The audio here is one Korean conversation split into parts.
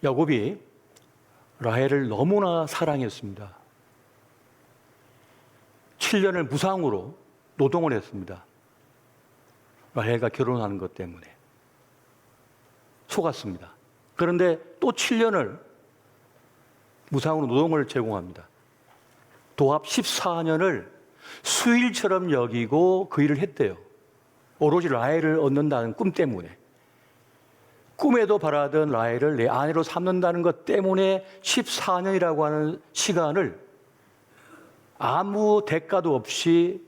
야곱이 라헬을 너무나 사랑했습니다. 7년을 무상으로 노동을 했습니다. 라헬과 결혼하는 것 때문에 속았습니다. 그런데 또 7년을 무상으로 노동을 제공합니다. 도합 14년을 수일처럼 여기고 그 일을 했대요. 오로지 라헬을 얻는다는 꿈 때문에. 꿈에도 바라던 라헬을 내 아내로 삼는다는 것 때문에 14년이라고 하는 시간을 아무 대가도 없이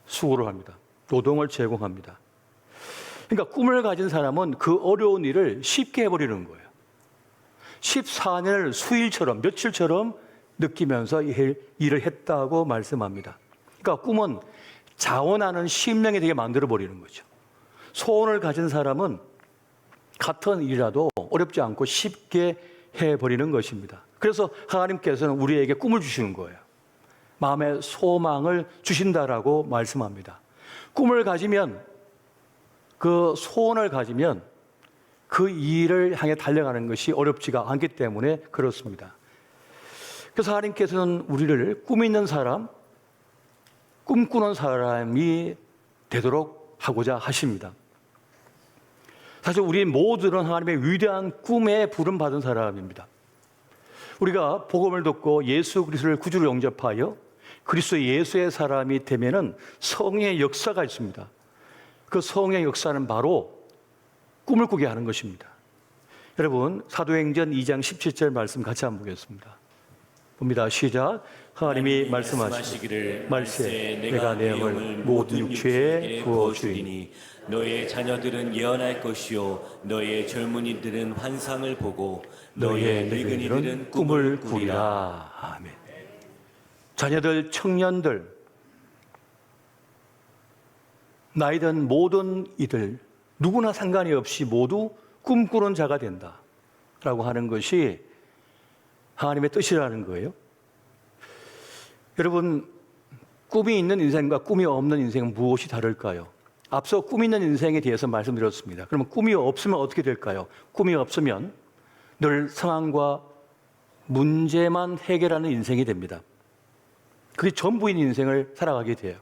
수고를 합니다. 노동을 제공합니다. 그러니까 꿈을 가진 사람은 그 어려운 일을 쉽게 해버리는 거예요. 14년을 수일처럼, 며칠처럼 느끼면서 일을 했다고 말씀합니다. 그러니까 꿈은 자원하는 심령이 되게 만들어버리는 거죠. 소원을 가진 사람은 같은 일이라도 어렵지 않고 쉽게 해버리는 것입니다. 그래서 하나님께서는 우리에게 꿈을 주시는 거예요. 마음의 소망을 주신다라고 말씀합니다. 꿈을 가지면, 그 소원을 가지면 그 일을 향해 달려가는 것이 어렵지가 않기 때문에 그렇습니다. 그래서 하나님께서는 우리를 꿈 있는 사람, 꿈꾸는 사람이 되도록 하고자 하십니다. 사실 우리 모두는 하나님의 위대한 꿈에 부름받은 사람입니다. 우리가 복음을 듣고 예수 그리스도를 구주로 영접하여 그리스도 예수의 사람이 되면은 성령의 역사가 있습니다. 그 성령의 역사는 바로 꿈을 꾸게 하는 것입니다. 여러분, 사도행전 2장 17절 말씀 같이 한번 보겠습니다. 봅니다. 시작. 하나님이 말씀하시기를 말세 내가 내 영을 모든 육체에 부어주리니 너의 자녀들은 예언할 것이요 너의 젊은이들은 환상을 보고 너의 늙은이들은 꿈을 꾸리라. 아멘. 자녀들, 청년들, 나이든 모든 이들 누구나 상관이 없이 모두 꿈꾸는 자가 된다라고 하는 것이 하나님의 뜻이라는 거예요. 여러분, 꿈이 있는 인생과 꿈이 없는 인생은 무엇이 다를까요? 앞서 꿈이 있는 인생에 대해서 말씀드렸습니다. 그러면 꿈이 없으면 어떻게 될까요? 꿈이 없으면 늘 상황과 문제만 해결하는 인생이 됩니다. 그게 전부인 인생을 살아가게 돼요.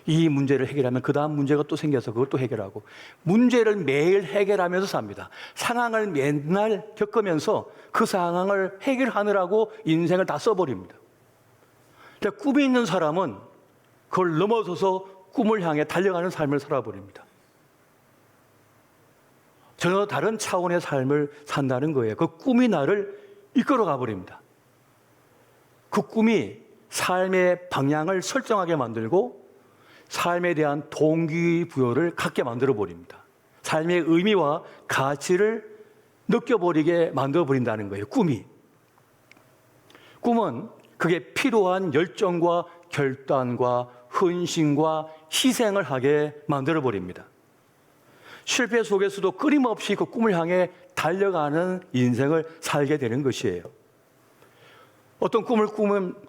이 문제를 해결하면 그 다음 문제가 또 생겨서 그걸 또 해결하고, 문제를 매일 해결하면서 삽니다. 상황을 맨날 겪으면서 그 상황을 해결하느라고 인생을 다 써버립니다. 그러니까 꿈이 있는 사람은 그걸 넘어서서 꿈을 향해 달려가는 삶을 살아버립니다. 전혀 다른 차원의 삶을 산다는 거예요. 그 꿈이 나를 이끌어 가버립니다. 그 꿈이 삶의 방향을 설정하게 만들고 삶에 대한 동기부여를 갖게 만들어버립니다. 삶의 의미와 가치를 느껴버리게 만들어버린다는 거예요. 꿈이. 꿈은 그게 필요한 열정과 결단과 헌신과 희생을 하게 만들어버립니다. 실패 속에서도 끊임없이 그 꿈을 향해 달려가는 인생을 살게 되는 것이에요. 어떤 꿈을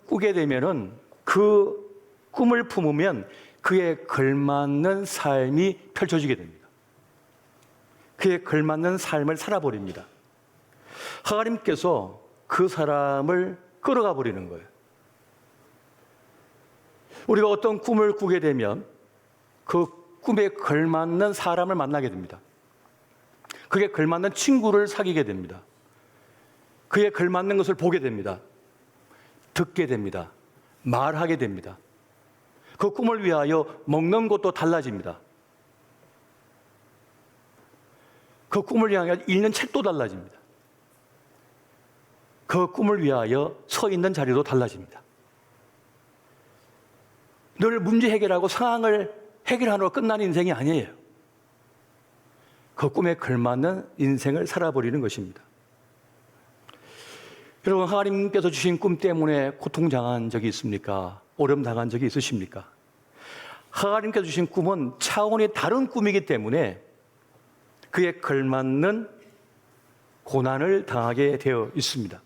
꾸게 되면은 그 꿈을 품으면 그에 걸맞는 삶이 펼쳐지게 됩니다. 그에 걸맞는 삶을 살아버립니다. 하나님께서 그 사람을 끌어가 버리는 거예요. 우리가 어떤 꿈을 꾸게 되면 그 꿈에 걸맞는 사람을 만나게 됩니다. 그에 걸맞는 친구를 사귀게 됩니다. 그에 걸맞는 것을 보게 됩니다. 듣게 됩니다. 말하게 됩니다. 그 꿈을 위하여 먹는 것도 달라집니다. 그 꿈을 위하여 읽는 책도 달라집니다. 그 꿈을 위하여 서 있는 자리도 달라집니다. 늘 문제 해결하고 상황을 해결하느라 끝나는 인생이 아니에요. 그 꿈에 걸맞는 인생을 살아버리는 것입니다. 여러분, 하나님께서 주신 꿈 때문에 고통당한 적이 있습니까? 어려움 당한 적이 있으십니까? 하나님께서 주신 꿈은 차원이 다른 꿈이기 때문에 그에 걸맞는 고난을 당하게 되어 있습니다.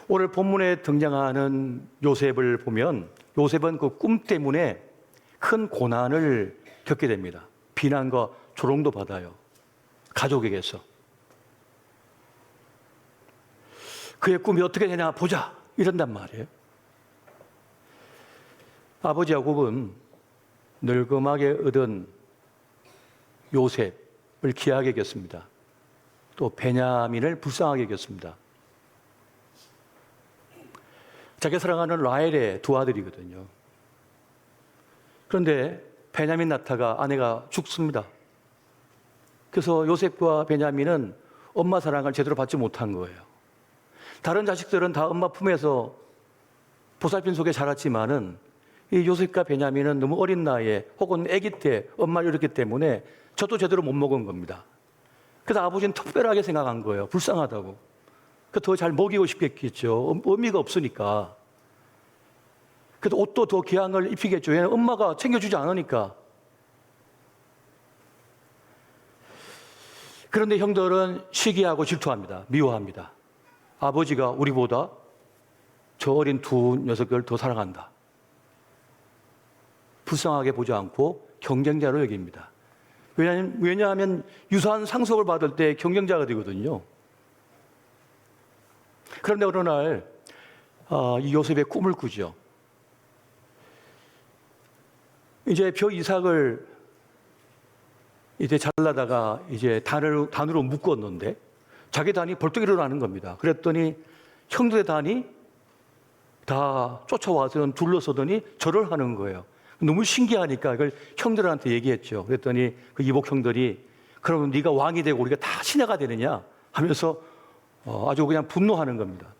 오늘 본문에 등장하는 요셉을 보면 요셉은 그 꿈 때문에 큰 고난을 겪게 됩니다. 비난과 조롱도 받아요. 가족에게서. 그의 꿈이 어떻게 되냐 보자 이런단 말이에요. 아버지 야곱은 늙음하게 얻은 요셉을 귀하게 여겼습니다. 또 베냐민을 불쌍하게 여겼습니다. 자기 사랑하는 라헬의 두 아들이거든요. 그런데 베냐민 낳다가 아내가 죽습니다. 그래서 요셉과 베냐민은 엄마 사랑을 제대로 받지 못한 거예요. 다른 자식들은 다 엄마 품에서 보살핌 속에 자랐지만은 이 요셉과 베냐민은 너무 어린 나이에 혹은 아기 때 엄마를 잃었기 때문에 저도 제대로 못 먹은 겁니다. 그래서 아버지는 특별하게 생각한 거예요. 불쌍하다고. 더 잘 먹이고 싶겠죠. 의미가 없으니까. 그래도 옷도 더 귀한 걸 입히겠죠. 왜냐하면 엄마가 챙겨주지 않으니까. 그런데 형들은 시기하고 질투합니다. 미워합니다. 아버지가 우리보다 저 어린 두 녀석을 더 사랑한다. 불쌍하게 보지 않고 경쟁자로 여깁니다. 왜냐하면 유사한 상속을 받을 때 경쟁자가 되거든요. 그런데 어느 날 이 요셉의 꿈을 꾸죠. 이제 벼 이삭을 이제 잘라다가 이제 단으로 묶었는데 자기 단이 벌떡 일어나는 겁니다. 그랬더니 형들의 단이 다 쫓아와서 둘러서더니 절을 하는 거예요. 너무 신기하니까 이걸 형들한테 얘기했죠. 그랬더니 그 이복 형들이 그러면 네가 왕이 되고 우리가 다 신하가 되느냐 하면서 아주 그냥 분노하는 겁니다.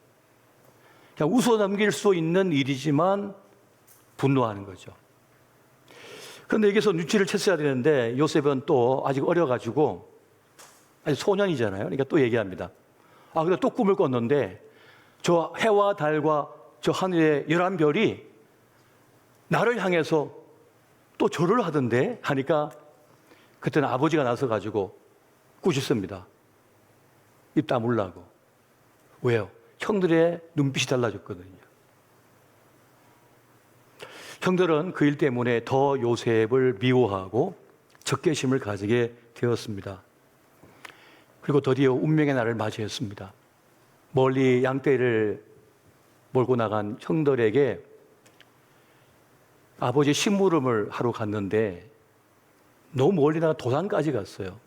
그냥 웃어넘길 수 있는 일이지만 분노하는 거죠. 그런데 여기서 눈치를 챘어야 되는데 요셉은 또 아직 어려가지고 아직 소년이잖아요. 그러니까 또 얘기합니다. 근데 또 꿈을 꿨는데 저 해와 달과 저 하늘의 11별이 나를 향해서 또 절을 하던데 하니까 그때는 아버지가 나서가지고 꾸짖습니다. 입 다물라고. 왜요? 형들의 눈빛이 달라졌거든요. 형들은 그 일 때문에 더 요셉을 미워하고 적개심을 가지게 되었습니다. 그리고 드디어 운명의 날을 맞이했습니다. 멀리 양떼를 몰고 나간 형들에게 아버지 심부름을 하러 갔는데 너무 멀리 나가 도산까지 갔어요.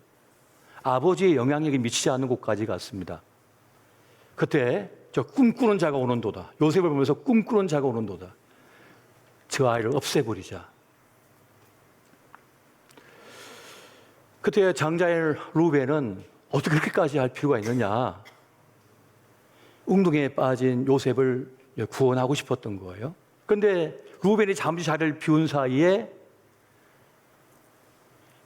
아버지의 영향력이 미치지 않는 곳까지 갔습니다. 그때 저 꿈꾸는 자가 오는도다. 요셉을 보면서 꿈꾸는 자가 오는도다. 저 아이를 없애버리자. 그때 장자인 루벤은 어떻게 그렇게까지 할 필요가 있느냐. 웅둥이에 빠진 요셉을 구원하고 싶었던 거예요. 그런데 루벤이 잠시 자리를 비운 사이에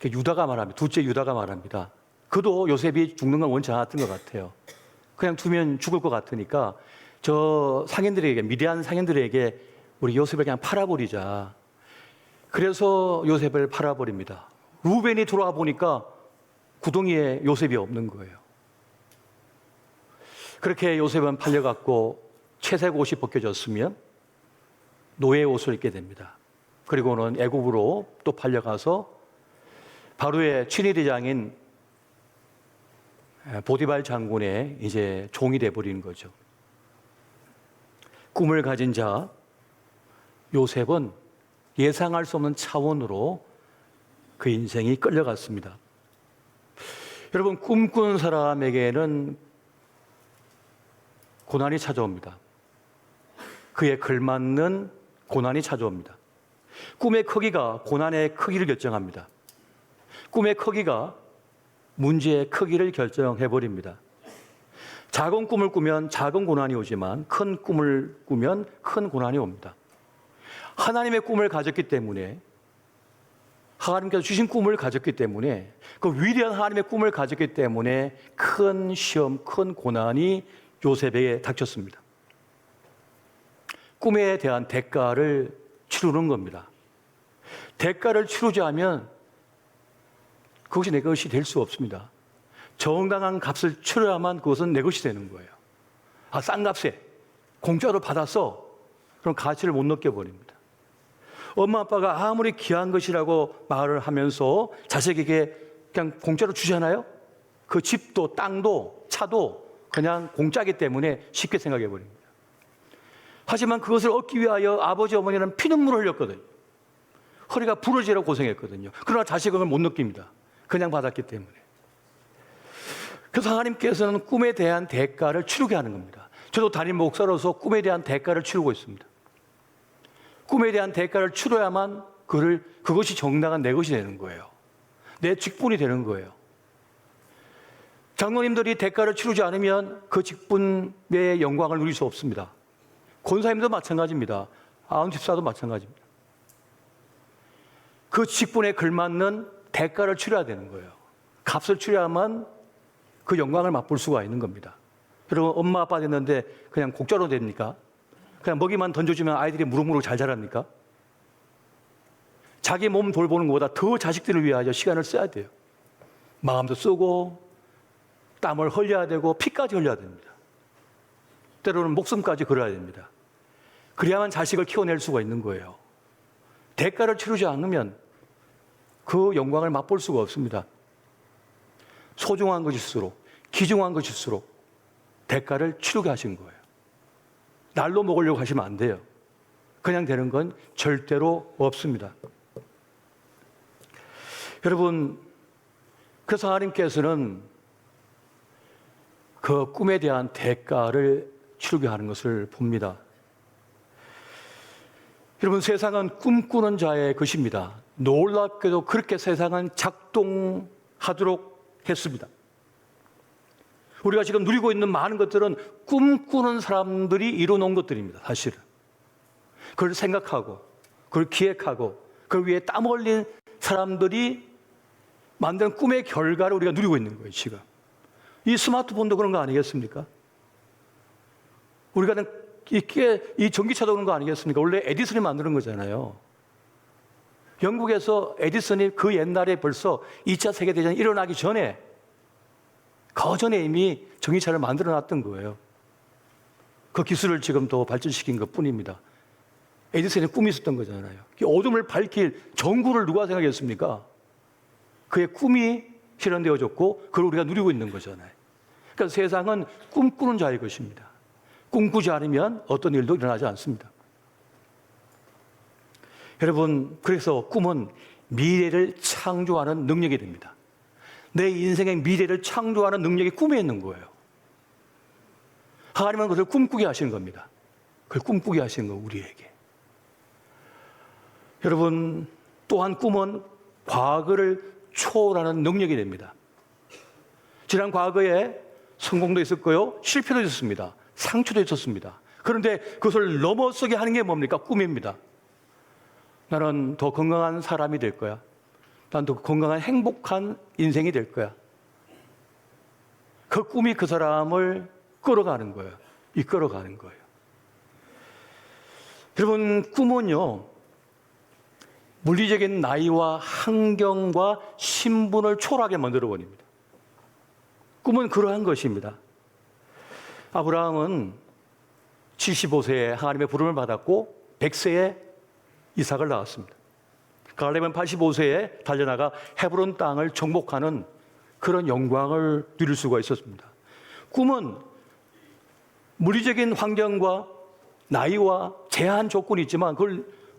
유다가 말합니다. 둘째 유다가 말합니다. 그도 요셉이 죽는 건 원치 않았던 것 같아요. 그냥 두면 죽을 것 같으니까 저 상인들에게, 미디안 상인들에게 우리 요셉을 그냥 팔아버리자. 그래서 요셉을 팔아버립니다. 루벤이 돌아와 보니까 구덩이에 요셉이 없는 거예요. 그렇게 요셉은 팔려갔고 채색 옷이 벗겨졌으면 노예 옷을 입게 됩니다. 그리고는 애굽으로 또 팔려가서 바로의 친위대장인 보디발 장군의 이제 종이 돼버리는 거죠. 꿈을 가진 자 요셉은 예상할 수 없는 차원으로 그 인생이 끌려갔습니다. 여러분, 꿈꾸는 사람에게는 고난이 찾아옵니다. 그에 걸맞는 고난이 찾아옵니다. 꿈의 크기가 고난의 크기를 결정합니다. 꿈의 크기가 문제의 크기를 결정해버립니다. 작은 꿈을 꾸면 작은 고난이 오지만 큰 꿈을 꾸면 큰 고난이 옵니다. 하나님의 꿈을 가졌기 때문에, 하나님께서 주신 꿈을 가졌기 때문에, 그 위대한 하나님의 꿈을 가졌기 때문에 큰 시험, 큰 고난이 요셉에게 닥쳤습니다. 꿈에 대한 대가를 치르는 겁니다. 대가를 치르지 않으면 그것이 내 것이 될 수 없습니다. 정당한 값을 치러야만 그것은 내 것이 되는 거예요. 싼 값에 공짜로 받았어. 그럼 가치를 못 느껴버립니다. 엄마 아빠가 아무리 귀한 것이라고 말을 하면서 자식에게 그냥 공짜로 주잖아요. 그 집도 땅도 차도 그냥 공짜기 때문에 쉽게 생각해 버립니다. 하지만 그것을 얻기 위하여 아버지 어머니는 피눈물을 흘렸거든요. 허리가 부러지려 고생했거든요. 그러나 자식은 못 느낍니다. 그냥 받았기 때문에. 그래서 하나님께서는 꿈에 대한 대가를 치르게 하는 겁니다. 저도 담임 목사로서 꿈에 대한 대가를 치르고 있습니다. 꿈에 대한 대가를 치러야만 그것이 정당한 내 것이 되는 거예요. 내 직분이 되는 거예요. 장로님들이 대가를 치르지 않으면 그 직분의 영광을 누릴 수 없습니다. 권사님도 마찬가지입니다. 아흔 집사도 마찬가지입니다. 그 직분에 걸맞는 대가를 치러야 되는 거예요. 값을 치러야만 그 영광을 맛볼 수가 있는 겁니다. 여러분, 엄마 아빠 됐는데 그냥 공짜로 됩니까? 그냥 먹이만 던져주면 아이들이 무럭무럭 잘 자랍니까? 자기 몸 돌보는 것보다 더 자식들을 위하여 시간을 써야 돼요. 마음도 쓰고 땀을 흘려야 되고 피까지 흘려야 됩니다. 때로는 목숨까지 걸어야 됩니다. 그래야만 자식을 키워낼 수가 있는 거예요. 대가를 치르지 않으면 그 영광을 맛볼 수가 없습니다. 소중한 것일수록, 귀중한 것일수록 대가를 치르게 하신 거예요. 날로 먹으려고 하시면 안 돼요. 그냥 되는 건 절대로 없습니다. 여러분, 그래서 하나님께서는 그 꿈에 대한 대가를 치르게 하는 것을 봅니다. 여러분, 세상은 꿈꾸는 자의 것입니다. 놀랍게도 그렇게 세상은 작동하도록 했습니다. 우리가 지금 누리고 있는 많은 것들은 꿈꾸는 사람들이 이뤄놓은 것들입니다. 사실은. 그걸 생각하고, 그걸 기획하고, 그 위에 땀 흘린 사람들이 만든 꿈의 결과를 우리가 누리고 있는 거예요, 지금. 이 스마트폰도 그런 거 아니겠습니까? 우리가 이 전기차도 그런 거 아니겠습니까? 원래 에디슨이 만드는 거잖아요. 영국에서 에디슨이 그 옛날에 벌써 2차 세계대전이 일어나기 전에 그 전에 이미 전기차를 만들어 놨던 거예요. 그 기술을 지금 더 발전시킨 것 뿐입니다. 에디슨의 꿈이 있었던 거잖아요. 어둠을 밝힐 전구를 누가 생각했습니까? 그의 꿈이 실현되어졌고 그걸 우리가 누리고 있는 거잖아요. 그러니까 세상은 꿈꾸는 자의 것입니다. 꿈꾸지 않으면 어떤 일도 일어나지 않습니다. 여러분, 그래서 꿈은 미래를 창조하는 능력이 됩니다. 내 인생의 미래를 창조하는 능력이 꿈에 있는 거예요. 하나님은 그것을 꿈꾸게 하시는 겁니다. 그걸 꿈꾸게 하시는 거 우리에게. 여러분, 또한 꿈은 과거를 초월하는 능력이 됩니다. 지난 과거에 성공도 있었고요, 실패도 있었습니다. 상처도 있었습니다. 그런데 그것을 넘어서게 하는 게 뭡니까? 꿈입니다. 나는 더 건강한 사람이 될 거야. 난 더 건강한 행복한 인생이 될 거야. 그 꿈이 그 사람을 끌어가는 거예요. 이끌어가는 거예요. 여러분, 꿈은요, 물리적인 나이와 환경과 신분을 초월하게 만들어버립니다. 꿈은 그러한 것입니다. 아브라함은 75세에 하나님의 부름을 받았고 100세에 이삭을 낳았습니다. 갈렙은 85세에 달려나가 헤브론 땅을 정복하는 그런 영광을 누릴 수가 있었습니다. 꿈은 물리적인 환경과 나이와 제한 조건이 있지만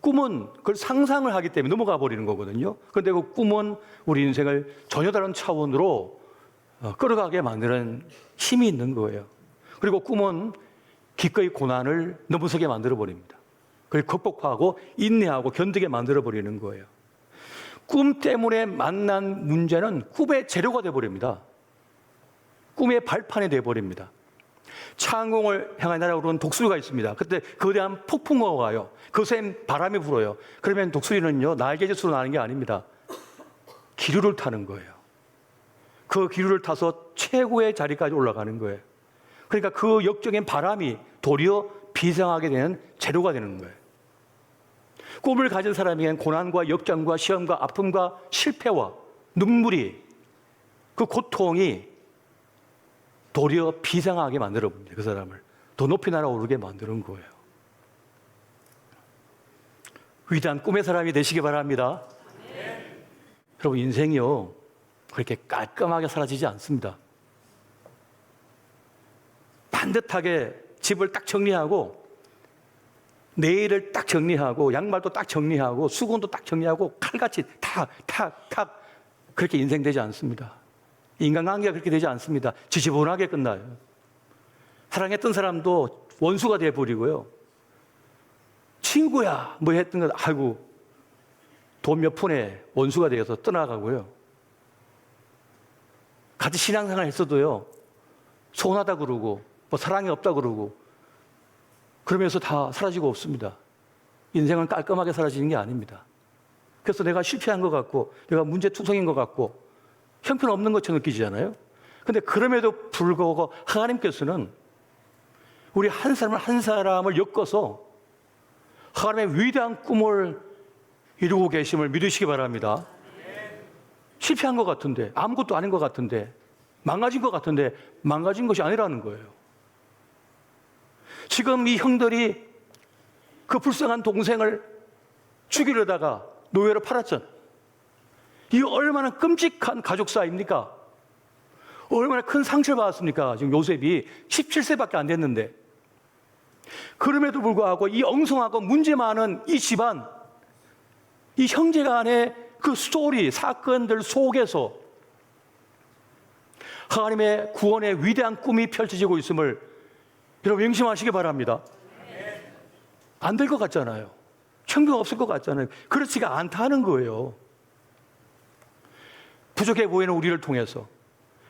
꿈은 그걸 상상을 하기 때문에 넘어가 버리는 거거든요. 그런데 그 꿈은 우리 인생을 전혀 다른 차원으로 끌어가게 만드는 힘이 있는 거예요. 그리고 꿈은 기꺼이 고난을 넘어서게 만들어 버립니다. 그걸 극복하고 인내하고 견디게 만들어 버리는 거예요. 꿈 때문에 만난 문제는 꿈의 재료가 돼 버립니다. 꿈의 발판이 돼 버립니다. 창공을 향해 날아오르는 독수리가 있습니다. 그때 거대한 폭풍우가 와요. 거센 바람이 불어요. 그러면 독수리는요, 날개짓으로 나는 게 아닙니다. 기류를 타는 거예요. 그 기류를 타서 최고의 자리까지 올라가는 거예요. 그러니까 그 역적인 바람이 도리어 비상하게 되는 재료가 되는 거예요. 꿈을 가진 사람에게는 고난과 역경과 시험과 아픔과 실패와 눈물이, 그 고통이 도리어 비상하게 만들어 봅니다. 그 사람을 더 높이 날아오르게 만드는 거예요. 위대한 꿈의 사람이 되시기 바랍니다. 여러분, 인생이요, 그렇게 깔끔하게 사라지지 않습니다. 반듯하게 집을 딱 정리하고 내일을 딱 정리하고 양말도 딱 정리하고 수건도 딱 정리하고 칼같이 탁탁탁 그렇게 인생 되지 않습니다. 인간관계가 그렇게 되지 않습니다. 지지분하게 끝나요. 사랑했던 사람도 원수가 돼버리고요. 친구야 뭐 했던 거 아이고 돈 몇 푼에 원수가 되어서 떠나가고요. 같이 신앙생활 했어도요. 소원하다 그러고 뭐 사랑이 없다 그러고 그러면서 다 사라지고 없습니다. 인생은 깔끔하게 사라지는 게 아닙니다. 그래서 내가 실패한 것 같고 내가 문제투성인 것 같고 형편없는 것처럼 느끼잖아요. 근데 그럼에도 불구하고 하나님께서는 우리 한 사람을 한 사람을 엮어서 하나님의 위대한 꿈을 이루고 계심을 믿으시기 바랍니다. 실패한 것 같은데 아무것도 아닌 것 같은데 망가진 것 같은데 망가진 것이 아니라는 거예요. 지금 이 형들이 그 불쌍한 동생을 죽이려다가 노예로 팔았잖아요. 이 얼마나 끔찍한 가족사입니까? 얼마나 큰 상처를 받았습니까? 지금 요셉이 17세밖에 안 됐는데. 그럼에도 불구하고 이 엉성하고 문제 많은 이 집안, 이 형제간의 그 스토리, 사건들 속에서 하나님의 구원의 위대한 꿈이 펼쳐지고 있음을 여러분 명심하시기 바랍니다. 안 될 것 같잖아요. 천국 없을 것 같잖아요. 그렇지가 않다는 거예요. 부족해 보이는 우리를 통해서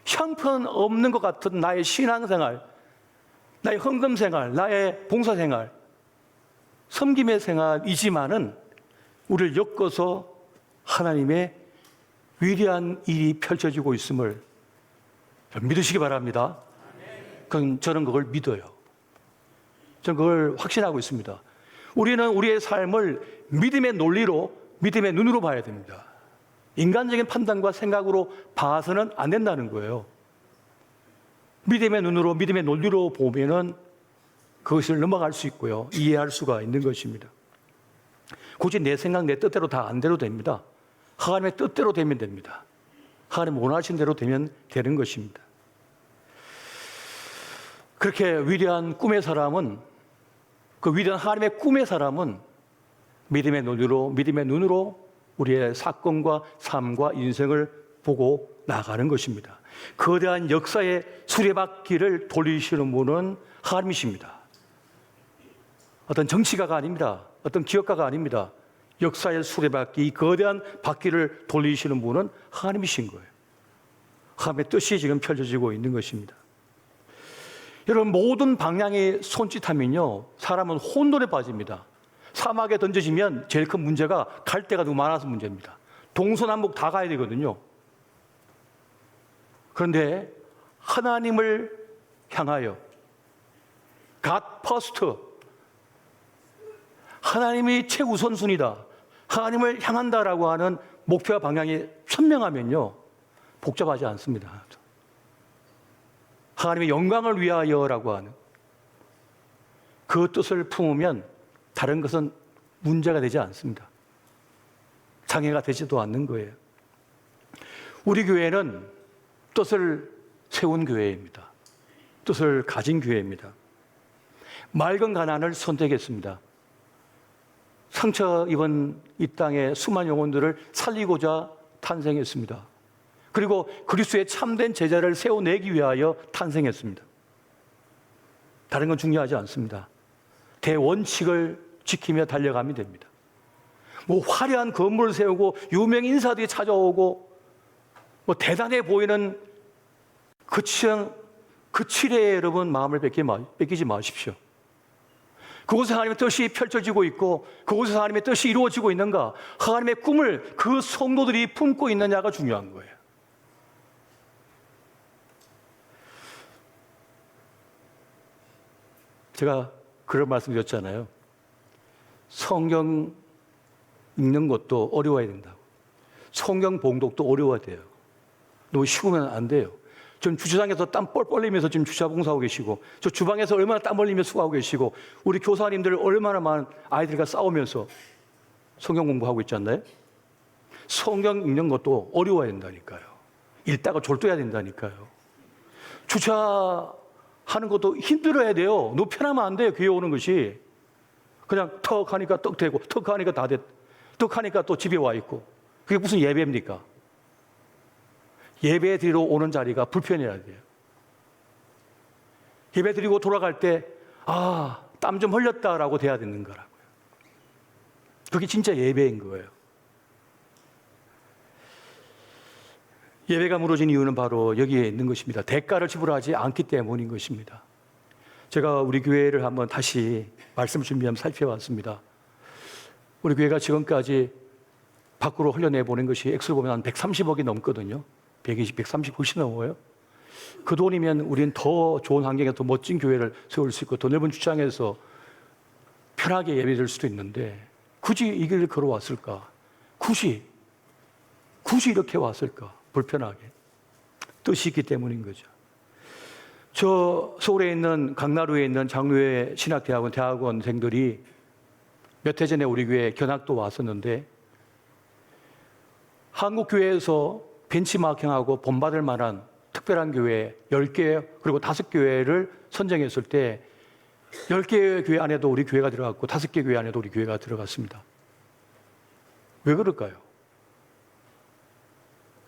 형편없는 것 같은 나의 신앙생활, 나의 헌금생활, 나의 봉사생활, 섬김의 생활이지만은 우리를 엮어서 하나님의 위대한 일이 펼쳐지고 있음을 믿으시기 바랍니다. 저는 그걸 믿어요. 저는 그걸 확신하고 있습니다. 우리는 우리의 삶을 믿음의 논리로, 믿음의 눈으로 봐야 됩니다. 인간적인 판단과 생각으로 봐서는 안 된다는 거예요. 믿음의 눈으로, 믿음의 논리로 보면은 그것을 넘어갈 수 있고요. 이해할 수가 있는 것입니다. 굳이 내 생각, 내 뜻대로 다 안 돼도 됩니다. 하나님의 뜻대로 되면 됩니다. 하나님 원하신 대로 되면 되는 것입니다. 그렇게 위대한 꿈의 사람은, 그 위대한 하나님의 꿈의 사람은 믿음의 논리로, 믿음의 눈으로 우리의 사건과 삶과 인생을 보고 나가는 것입니다. 거대한 역사의 수레바퀴를 돌리시는 분은 하나님이십니다. 어떤 정치가가 아닙니다. 어떤 기업가가 아닙니다. 역사의 수레바퀴, 이 거대한 바퀴를 돌리시는 분은 하나님이신 거예요. 하나님의 뜻이 지금 펼쳐지고 있는 것입니다. 여러분, 모든 방향이 손짓하면요, 사람은 혼돈에 빠집니다. 사막에 던져지면 제일 큰 문제가 갈 데가 너무 많아서 문제입니다. 동서남북 다 가야 되거든요. 그런데 하나님을 향하여 God first, 하나님이 최우선순위다, 하나님을 향한다라고 하는 목표와 방향이 선명하면요, 복잡하지 않습니다. 하나님의 영광을 위하여라고 하는 그 뜻을 품으면 다른 것은 문제가 되지 않습니다. 장애가 되지도 않는 거예요. 우리 교회는 뜻을 세운 교회입니다. 뜻을 가진 교회입니다. 맑은 가난을 선택했습니다. 상처 입은 이 땅의 수많은 영혼들을 살리고자 탄생했습니다. 그리고 그리스도의 참된 제자를 세워내기 위하여 탄생했습니다. 다른 건 중요하지 않습니다. 대원칙을 지키며 달려가면 됩니다. 뭐 화려한 건물을 세우고 유명 인사들이 찾아오고 뭐 대단해 보이는 그 칠에 여러분 마음을 뺏기지 마십시오. 그곳에 하나님의 뜻이 펼쳐지고 있고 그곳에서 하나님의 뜻이 이루어지고 있는가, 하나님의 꿈을 그 성도들이 품고 있느냐가 중요한 거예요. 제가 그런 말씀 드렸잖아요. 성경 읽는 것도 어려워야 된다고. 성경 봉독도 어려워야 돼요. 너무 쉬우면 안 돼요. 지금 주차장에서 땀 뻘뻘 흘리면서 지금 주차 봉사하고 계시고, 저 주방에서 얼마나 땀 흘리면서 수고하고 계시고, 우리 교사님들 얼마나 많은 아이들과 싸우면서 성경 공부하고 있지 않나요? 성경 읽는 것도 어려워야 된다니까요. 읽다가 졸도해야 된다니까요. 주차 하는 것도 힘들어야 돼요. 너무 편하면 안 돼요. 교회 오는 것이. 그냥 턱 하니까 떡 되고 턱 하니까 다 됐. 떡 하니까 또 집에 와 있고. 그게 무슨 예배입니까? 예배 드리러 오는 자리가 불편해야 돼요. 예배 드리고 돌아갈 때 땀 좀 흘렸다라고 돼야 되는 거라고요. 그게 진짜 예배인 거예요. 예배가 무너진 이유는 바로 여기에 있는 것입니다. 대가를 지불하지 않기 때문인 것입니다. 제가 우리 교회를 한번 다시 말씀을 준비하면 살펴봤습니다. 우리 교회가 지금까지 밖으로 흘려내보낸 것이 액수를 보면 한 130억이 넘거든요. 120, 130 훨씬 넘어요. 그 돈이면 우리는 더 좋은 환경에 더 멋진 교회를 세울 수 있고 더 넓은 주장에서 편하게 예배드릴 수도 있는데 굳이 이 길을 걸어왔을까? 굳이 이렇게 왔을까? 불편하게. 뜻이 있기 때문인 거죠. 저 서울에 있는 강나루에 있는 장로회 신학대학원 대학원생들이 몇 해 전에 우리 교회에 견학도 왔었는데 한국 교회에서 벤치마킹하고 본받을 만한 특별한 교회 10개 그리고 5교회를 선정했을 때 10개 교회 안에도 우리 교회가 들어갔고 5개 교회 안에도 우리 교회가 들어갔습니다. 왜 그럴까요?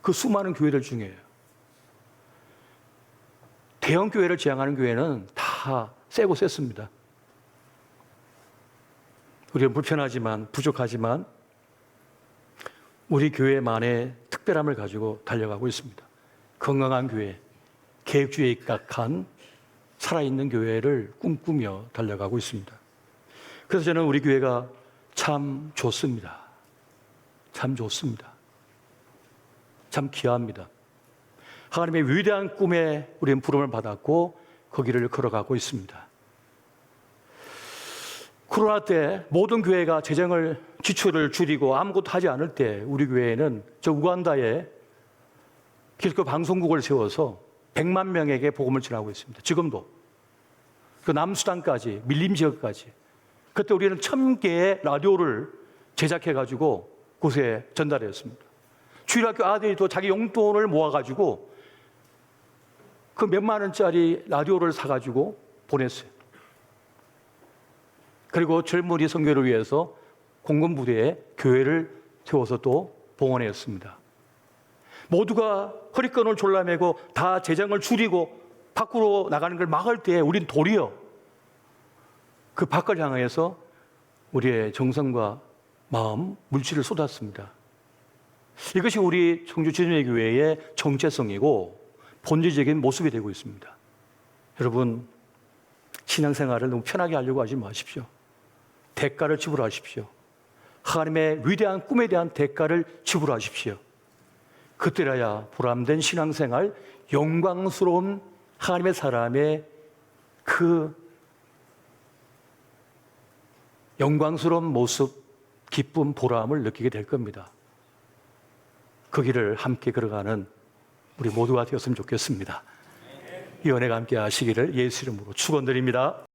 그 수많은 교회들 중에 대형 교회를 지향하는 교회는 다 세고 셌습니다. 우리는 불편하지만 부족하지만 우리 교회만의 특별함을 가지고 달려가고 있습니다. 건강한 교회, 계획주의에 입각한 살아있는 교회를 꿈꾸며 달려가고 있습니다. 그래서 저는 우리 교회가 참 좋습니다. 참 좋습니다. 참 귀합니다. 하나님의 위대한 꿈에 우리는 부름을 받았고 그 길을 걸어가고 있습니다. 코로나 때 모든 교회가 재정을 지출을 줄이고 아무것도 하지 않을 때 우리 교회는 저 우간다에 기독교 방송국을 세워서 100만 명에게 복음을 전하고 있습니다. 지금도. 그 남수단까지 밀림 지역까지. 그때 우리는 1000개의 라디오를 제작해가지고 곳에 전달했습니다. 주일학교 아들이 또 자기 용돈을 모아가지고 그 몇만 원짜리 라디오를 사가지고 보냈어요. 그리고 젊은이 선교를 위해서 공군부대에 교회를 세워서 또 봉헌했습니다. 모두가 허리끈을 졸라매고 다 재정을 줄이고 밖으로 나가는 걸 막을 때 우린 도리어 그 밖을 향해서 우리의 정성과 마음, 물질을 쏟았습니다. 이것이 우리 청주 지존의 교회의 정체성이고 본질적인 모습이 되고 있습니다. 여러분, 신앙생활을 너무 편하게 하려고 하지 마십시오. 대가를 지불하십시오. 하나님의 위대한 꿈에 대한 대가를 지불하십시오. 그때라야 보람된 신앙생활, 영광스러운 하나님의 사람의 그 영광스러운 모습, 기쁨, 보람을 느끼게 될 겁니다. 그 길을 함께 걸어가는 우리 모두가 되었으면 좋겠습니다. 이 은혜가 함께 하시기를 예수 이름으로 축원드립니다.